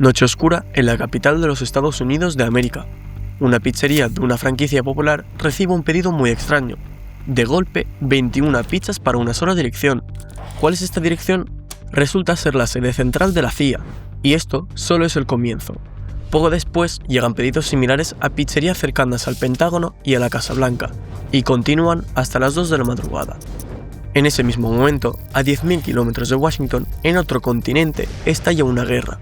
Noche oscura en la capital de los Estados Unidos de América. Una pizzería de una franquicia popular recibe un pedido muy extraño. De golpe, 21 pizzas para una sola dirección. ¿Cuál es esta dirección? Resulta ser la sede central de la CIA, y esto solo es el comienzo. Poco después llegan pedidos similares a pizzerías cercanas al Pentágono y a la Casa Blanca, y continúan hasta las 2 de la madrugada. En ese mismo momento, a 10.000 kilómetros de Washington, en otro continente, estalla una guerra.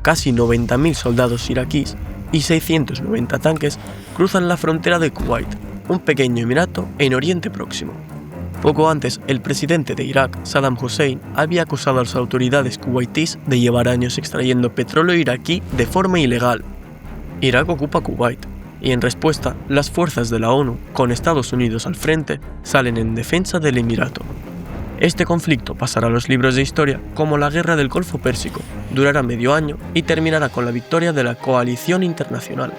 Casi 90.000 soldados iraquíes y 690 tanques cruzan la frontera de Kuwait, un pequeño emirato en Oriente Próximo. Poco antes, el presidente de Irak, Saddam Hussein, había acusado a las autoridades kuwaitíes de llevar años extrayendo petróleo iraquí de forma ilegal. Irak ocupa Kuwait, y en respuesta, las fuerzas de la ONU, con Estados Unidos al frente, salen en defensa del emirato. Este conflicto pasará a los libros de historia como la Guerra del Golfo Pérsico, durará medio año y terminará con la victoria de la coalición internacional.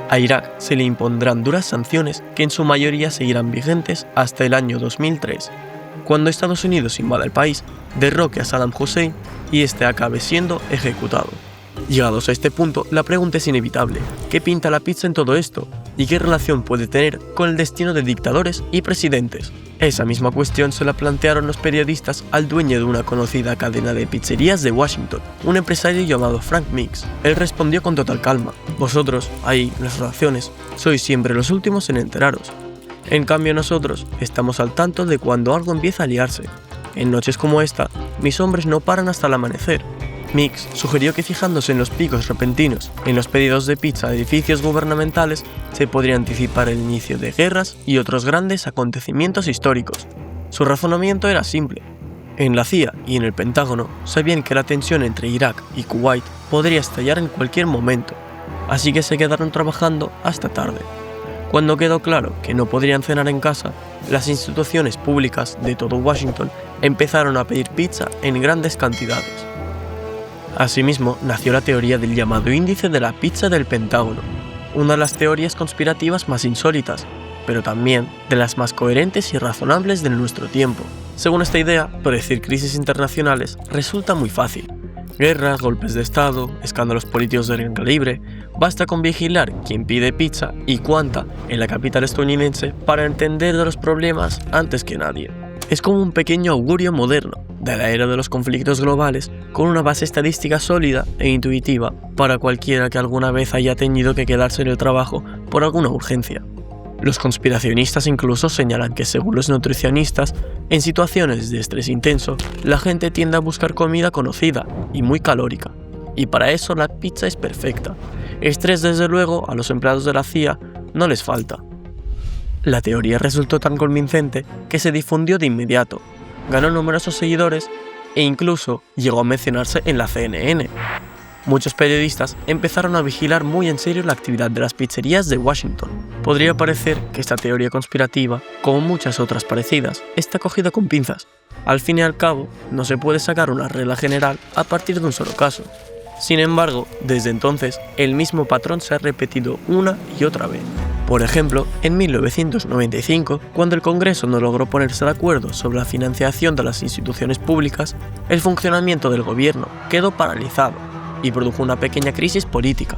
A Irak se le impondrán duras sanciones que en su mayoría seguirán vigentes hasta el año 2003, cuando Estados Unidos invada el país, derroque a Saddam Hussein y este acabe siendo ejecutado. Llegados a este punto, la pregunta es inevitable: ¿qué pinta la pizza en todo esto? ¿Y qué relación puede tener con el destino de dictadores y presidentes? Esa misma cuestión se la plantearon los periodistas al dueño de una conocida cadena de pizzerías de Washington, un empresario llamado Frank Meeks. Él respondió con total calma: vosotros, ahí, en las redacciones, sois siempre los últimos en enteraros. En cambio nosotros estamos al tanto de cuando algo empieza a liarse. En noches como esta, mis hombres no paran hasta el amanecer. Meeks sugirió que fijándose en los picos repentinos en los pedidos de pizza de edificios gubernamentales se podría anticipar el inicio de guerras y otros grandes acontecimientos históricos. Su razonamiento era simple. En la CIA y en el Pentágono sabían que la tensión entre Irak y Kuwait podría estallar en cualquier momento, así que se quedaron trabajando hasta tarde. Cuando quedó claro que no podrían cenar en casa, las instituciones públicas de todo Washington empezaron a pedir pizza en grandes cantidades. Asimismo, nació la teoría del llamado índice de la pizza del Pentágono, una de las teorías conspirativas más insólitas, pero también de las más coherentes y razonables de nuestro tiempo. Según esta idea, predecir crisis internacionales resulta muy fácil. Guerras, golpes de Estado, escándalos políticos de gran calibre, basta con vigilar quién pide pizza y cuánta en la capital estadounidense para entender de los problemas antes que nadie. Es como un pequeño augurio moderno de la era de los conflictos globales, con una base estadística sólida e intuitiva para cualquiera que alguna vez haya tenido que quedarse en el trabajo por alguna urgencia. Los conspiracionistas incluso señalan que, según los nutricionistas, en situaciones de estrés intenso, la gente tiende a buscar comida conocida y muy calórica, y para eso la pizza es perfecta. Estrés, desde luego, a los empleados de la CIA no les falta. La teoría resultó tan convincente que se difundió de inmediato, ganó numerosos seguidores e incluso llegó a mencionarse en la CNN. Muchos periodistas empezaron a vigilar muy en serio la actividad de las pizzerías de Washington. Podría parecer que esta teoría conspirativa, como muchas otras parecidas, está cogida con pinzas. Al fin y al cabo, no se puede sacar una regla general a partir de un solo caso. Sin embargo, desde entonces, el mismo patrón se ha repetido una y otra vez. Por ejemplo, en 1995, cuando el Congreso no logró ponerse de acuerdo sobre la financiación de las instituciones públicas, el funcionamiento del gobierno quedó paralizado y produjo una pequeña crisis política.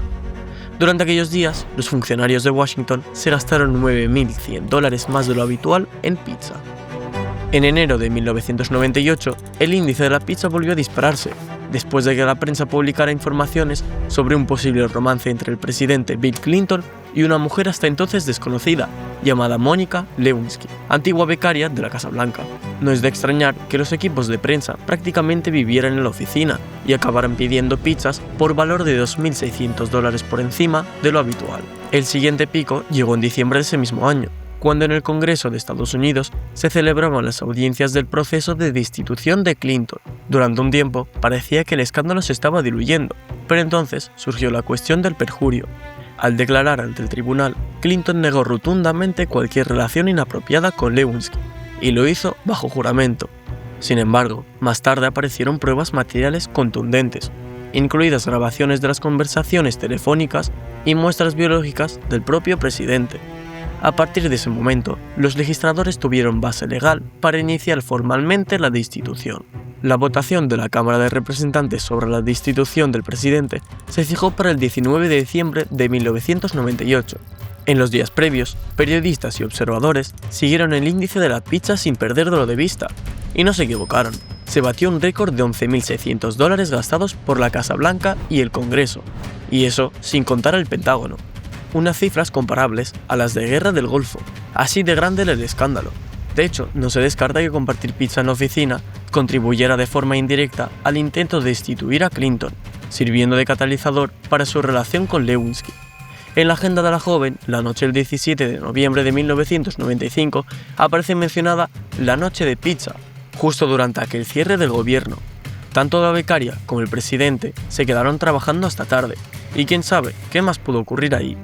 Durante aquellos días, los funcionarios de Washington se gastaron $9.100 más de lo habitual en pizza. En enero de 1998, el índice de la pizza volvió a dispararse, después de que la prensa publicara informaciones sobre un posible romance entre el presidente Bill Clinton y una mujer hasta entonces desconocida, llamada Mónica Lewinsky, antigua becaria de la Casa Blanca. No es de extrañar que los equipos de prensa prácticamente vivieran en la oficina y acabaran pidiendo pizzas por valor de $2.600 por encima de lo habitual. El siguiente pico llegó en diciembre de ese mismo año, cuando en el Congreso de Estados Unidos se celebraban las audiencias del proceso de destitución de Clinton. Durante un tiempo parecía que el escándalo se estaba diluyendo, pero entonces surgió la cuestión del perjurio. Al declarar ante el tribunal, Clinton negó rotundamente cualquier relación inapropiada con Lewinsky, y lo hizo bajo juramento. Sin embargo, más tarde aparecieron pruebas materiales contundentes, incluidas grabaciones de las conversaciones telefónicas y muestras biológicas del propio presidente. A partir de ese momento, los legisladores tuvieron base legal para iniciar formalmente la destitución. La votación de la Cámara de Representantes sobre la destitución del presidente se fijó para el 19 de diciembre de 1998. En los días previos, periodistas y observadores siguieron el índice de la pizza sin perderlo de vista, y no se equivocaron. Se batió un récord de $11.600 gastados por la Casa Blanca y el Congreso, y eso sin contar el Pentágono. Unas cifras comparables a las de Guerra del Golfo, así de grande era el escándalo. De hecho, no se descarta que compartir pizza en la oficina contribuyera de forma indirecta al intento de destituir a Clinton, sirviendo de catalizador para su relación con Lewinsky. En la agenda de la joven, la noche del 17 de noviembre de 1995 aparece mencionada la noche de pizza, justo durante aquel cierre del gobierno. Tanto la becaria como el presidente se quedaron trabajando hasta tarde, y quién sabe qué más pudo ocurrir ahí.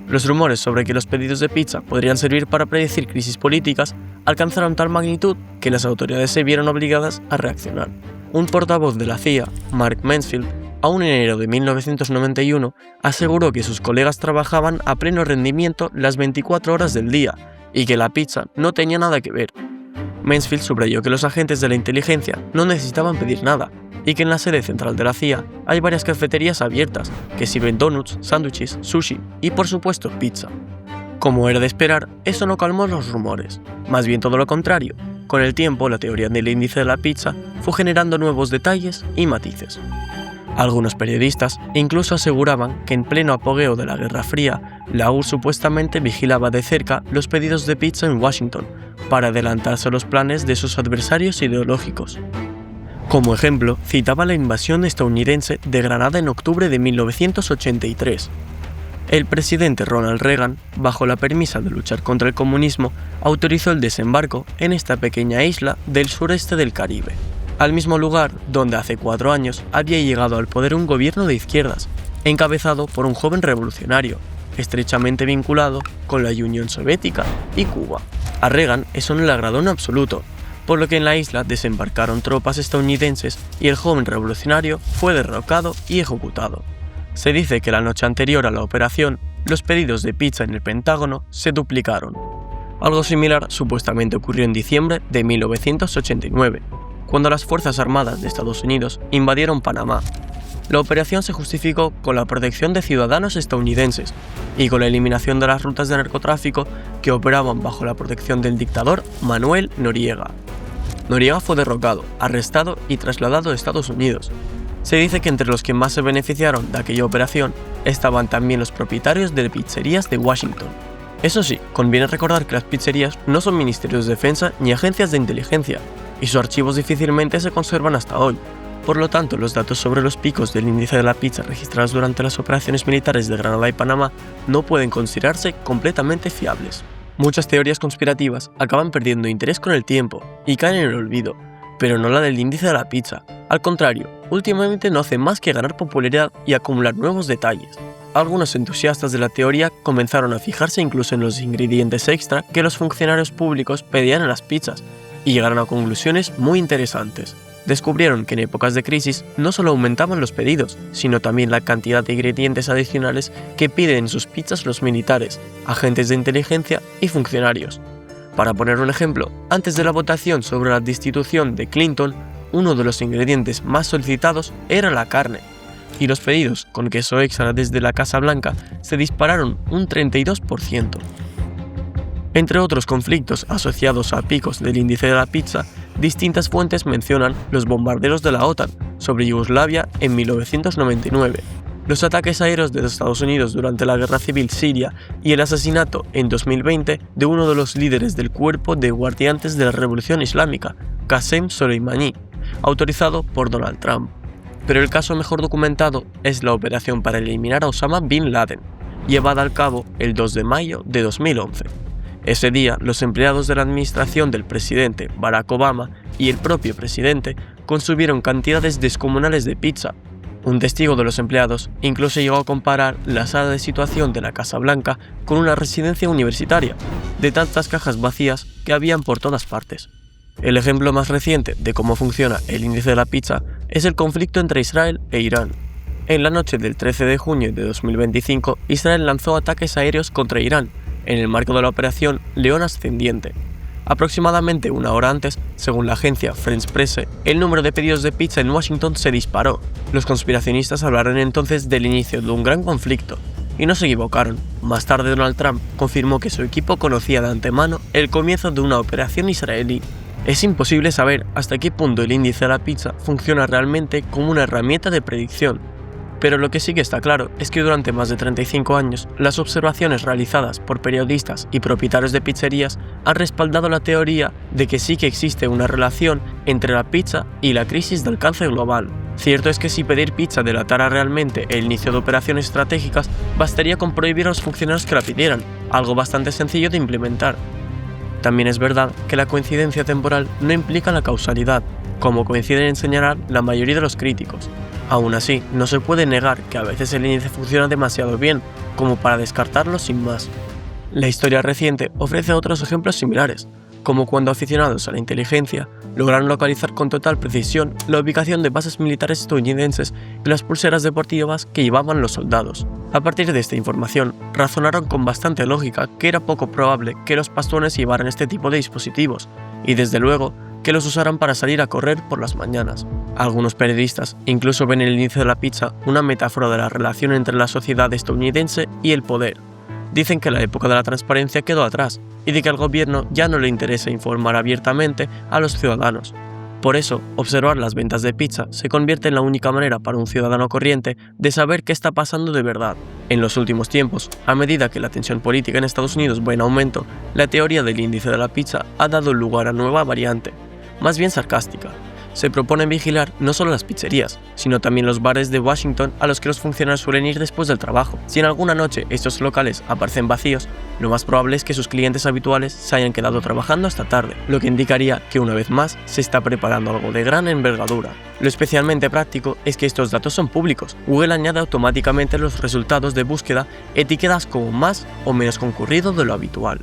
Los rumores sobre que los pedidos de pizza podrían servir para predecir crisis políticas alcanzaron tal magnitud que las autoridades se vieron obligadas a reaccionar. Un portavoz de la CIA, Mark Mansfield, aún en enero de 1991, aseguró que sus colegas trabajaban a pleno rendimiento las 24 horas del día y que la pizza no tenía nada que ver. Mansfield subrayó que los agentes de la inteligencia no necesitaban pedir nada y que en la sede central de la CIA hay varias cafeterías abiertas que sirven donuts, sándwiches, sushi y por supuesto pizza. Como era de esperar, eso no calmó los rumores, más bien todo lo contrario. Con el tiempo, la teoría del índice de la pizza fue generando nuevos detalles y matices. Algunos periodistas incluso aseguraban que en pleno apogeo de la Guerra Fría, la URSS supuestamente vigilaba de cerca los pedidos de pizza en Washington para adelantarse a los planes de sus adversarios ideológicos. Como ejemplo, citaba la invasión estadounidense de Granada en octubre de 1983. El presidente Ronald Reagan, bajo la premisa de luchar contra el comunismo, autorizó el desembarco en esta pequeña isla del sureste del Caribe, al mismo lugar donde hace 4 años había llegado al poder un gobierno de izquierdas, encabezado por un joven revolucionario, estrechamente vinculado con la Unión Soviética y Cuba. A Reagan eso no le agradó en absoluto, por lo que en la isla desembarcaron tropas estadounidenses y el joven revolucionario fue derrocado y ejecutado. Se dice que la noche anterior a la operación, los pedidos de pizza en el Pentágono se duplicaron. Algo similar supuestamente ocurrió en diciembre de 1989, cuando las Fuerzas Armadas de Estados Unidos invadieron Panamá. La operación se justificó con la protección de ciudadanos estadounidenses y con la eliminación de las rutas de narcotráfico que operaban bajo la protección del dictador Manuel Noriega. Noriega fue derrocado, arrestado y trasladado a Estados Unidos. Se dice que entre los que más se beneficiaron de aquella operación estaban también los propietarios de pizzerías de Washington. Eso sí, conviene recordar que las pizzerías no son ministerios de defensa ni agencias de inteligencia, y sus archivos difícilmente se conservan hasta hoy. Por lo tanto, los datos sobre los picos del índice de la pizza registrados durante las operaciones militares de Granada y Panamá no pueden considerarse completamente fiables. Muchas teorías conspirativas acaban perdiendo interés con el tiempo y caen en el olvido, pero no la del índice de la pizza. Al contrario, últimamente no hace más que ganar popularidad y acumular nuevos detalles. Algunos entusiastas de la teoría comenzaron a fijarse incluso en los ingredientes extra que los funcionarios públicos pedían en las pizzas y llegaron a conclusiones muy interesantes. Descubrieron que en épocas de crisis no solo aumentaban los pedidos, sino también la cantidad de ingredientes adicionales que piden en sus pizzas los militares, agentes de inteligencia y funcionarios. Para poner un ejemplo, antes de la votación sobre la destitución de Clinton, uno de los ingredientes más solicitados era la carne, y los pedidos con queso extra desde la Casa Blanca se dispararon un 32%. Entre otros conflictos asociados a picos del índice de la pizza, distintas fuentes mencionan los bombardeos de la OTAN sobre Yugoslavia en 1999, los ataques aéreos de Estados Unidos durante la Guerra Civil Siria y el asesinato en 2020 de uno de los líderes del Cuerpo de Guardianes de la Revolución Islámica, Qasem Soleimani, autorizado por Donald Trump. Pero el caso mejor documentado es la operación para eliminar a Osama Bin Laden, llevada a cabo el 2 de mayo de 2011. Ese día, los empleados de la administración del presidente Barack Obama y el propio presidente consumieron cantidades descomunales de pizza. Un testigo de los empleados incluso llegó a comparar la sala de situación de la Casa Blanca con una residencia universitaria, de tantas cajas vacías que habían por todas partes. El ejemplo más reciente de cómo funciona el índice de la pizza es el conflicto entre Israel e Irán. En la noche del 13 de junio de 2025, Israel lanzó ataques aéreos contra Irán, en el marco de la operación León Ascendiente. Aproximadamente una hora antes, según la agencia French Presse, el número de pedidos de pizza en Washington se disparó. Los conspiracionistas hablaron entonces del inicio de un gran conflicto, y no se equivocaron. Más tarde Donald Trump confirmó que su equipo conocía de antemano el comienzo de una operación israelí. Es imposible saber hasta qué punto el índice de la pizza funciona realmente como una herramienta de predicción, pero lo que sí que está claro es que durante más de 35 años, las observaciones realizadas por periodistas y propietarios de pizzerías han respaldado la teoría de que sí que existe una relación entre la pizza y la crisis del cáncer global. Cierto es que si pedir pizza delatara realmente el inicio de operaciones estratégicas, bastaría con prohibir a los funcionarios que la pidieran, algo bastante sencillo de implementar. También es verdad que la coincidencia temporal no implica la causalidad, como coinciden en señalar la mayoría de los críticos. Aún así, no se puede negar que a veces el índice funciona demasiado bien como para descartarlo sin más. La historia reciente ofrece otros ejemplos similares, como cuando aficionados a la inteligencia lograron localizar con total precisión la ubicación de bases militares estadounidenses y las pulseras deportivas que llevaban los soldados. A partir de esta información, razonaron con bastante lógica que era poco probable que los pastones llevaran este tipo de dispositivos, y desde luego que los usaran para salir a correr por las mañanas. Algunos periodistas incluso ven en el inicio de la pizza una metáfora de la relación entre la sociedad estadounidense y el poder. Dicen que la época de la transparencia quedó atrás y de que al gobierno ya no le interesa informar abiertamente a los ciudadanos. Por eso, observar las ventas de pizza se convierte en la única manera para un ciudadano corriente de saber qué está pasando de verdad. En los últimos tiempos, a medida que la tensión política en Estados Unidos va en aumento, la teoría del índice de la pizza ha dado lugar a nueva variante, más bien sarcástica. Se propone vigilar no solo las pizzerías, sino también los bares de Washington a los que los funcionarios suelen ir después del trabajo. Si en alguna noche estos locales aparecen vacíos, lo más probable es que sus clientes habituales se hayan quedado trabajando hasta tarde, lo que indicaría que una vez más se está preparando algo de gran envergadura. Lo especialmente práctico es que estos datos son públicos. Google añade automáticamente los resultados de búsqueda etiquetadas como más o menos concurrido de lo habitual.